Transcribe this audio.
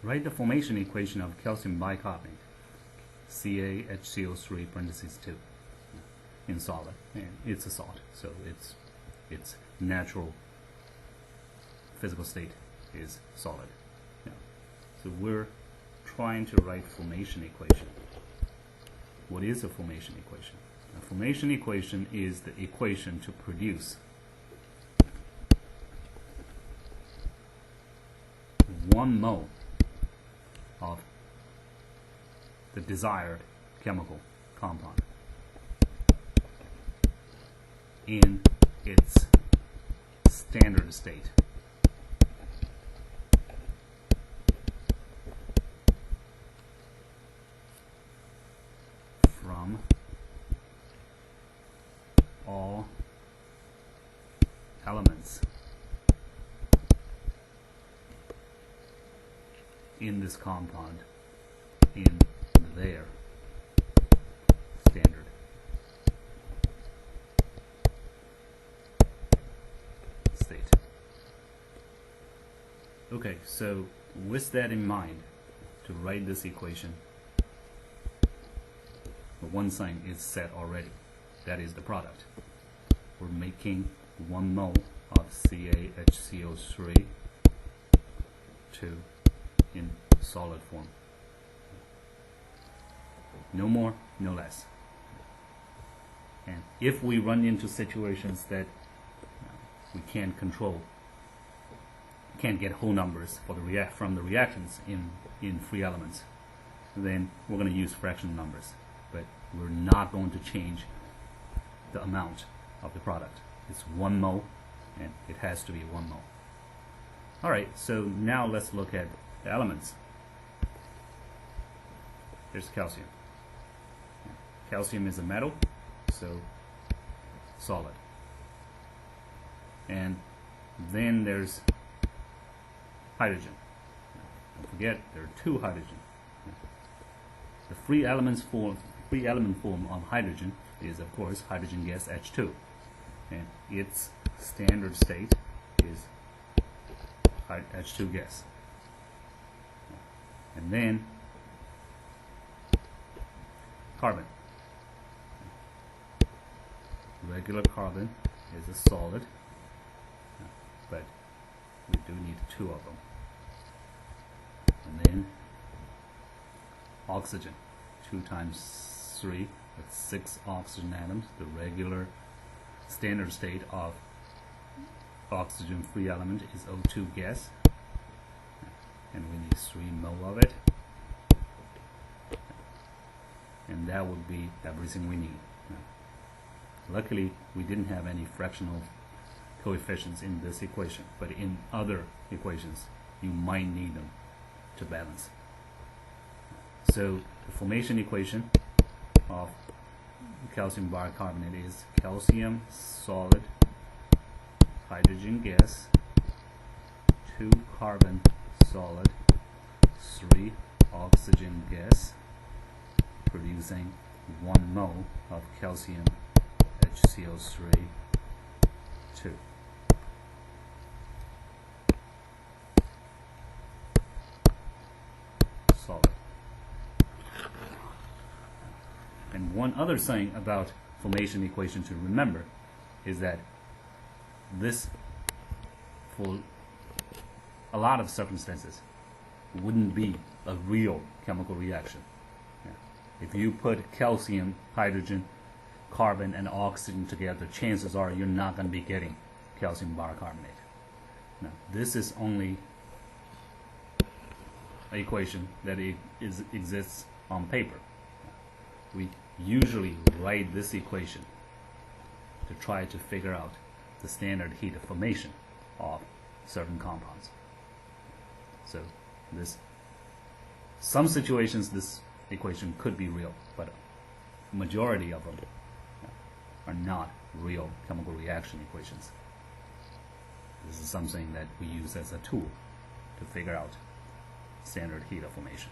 Write the formation equation of calcium bicarbonate, CaHCO3 parentheses 2, in solid. And it's a salt, so its natural physical state is solid. Yeah. So we're trying to write formation equation. What is a formation equation? A formation equation is the equation to produce 1 mole of the desired chemical compound in its standard state. From all elements in this compound in their standard state. Okay, so with that in mind, to write this equation, one sign is set already. That is the product. We're making 1 mole of CaHCO3 in solid form. No more, no less. And if we run into situations that we can't control, can't get whole numbers for from the reactants in free elements, then we're going to use fraction numbers. But we're not going to change the amount of the product. It's 1 mole, and it has to be 1 mole. Alright, so now let's look at the elements. Here's calcium. Calcium is a metal, so solid. And then there's hydrogen. Don't forget, there are 2 hydrogen. The free element form of hydrogen is, of course, hydrogen gas H2, and its standard state is H2 gas. And then carbon. Regular carbon is a solid, but we do need 2 of them. And then oxygen, 2 times 3, that's 6 oxygen atoms. The regular standard state of oxygen free element is O2 gas, and we need 3 mole of it, and that would be everything we need. Luckily, we didn't have any fractional coefficients in this equation, but in other equations you might need them to balance. So the formation equation of calcium bicarbonate is calcium solid, hydrogen gas, 2 carbon solid, 3 oxygen gas, producing 1 mole of calcium HCO3 2. Solid. And one other thing about formation equation to remember is that this, for a lot of circumstances, wouldn't be a real chemical reaction. If you put calcium, hydrogen, carbon, and oxygen together, chances are you're not going to be getting calcium bicarbonate. Now, this is only an equation that exists on paper. We usually write this equation to try to figure out the standard heat of formation of certain compounds. So some situations this equation could be real, but majority of them are not real chemical reaction equations. This is something that we use as a tool to figure out standard heat of formation.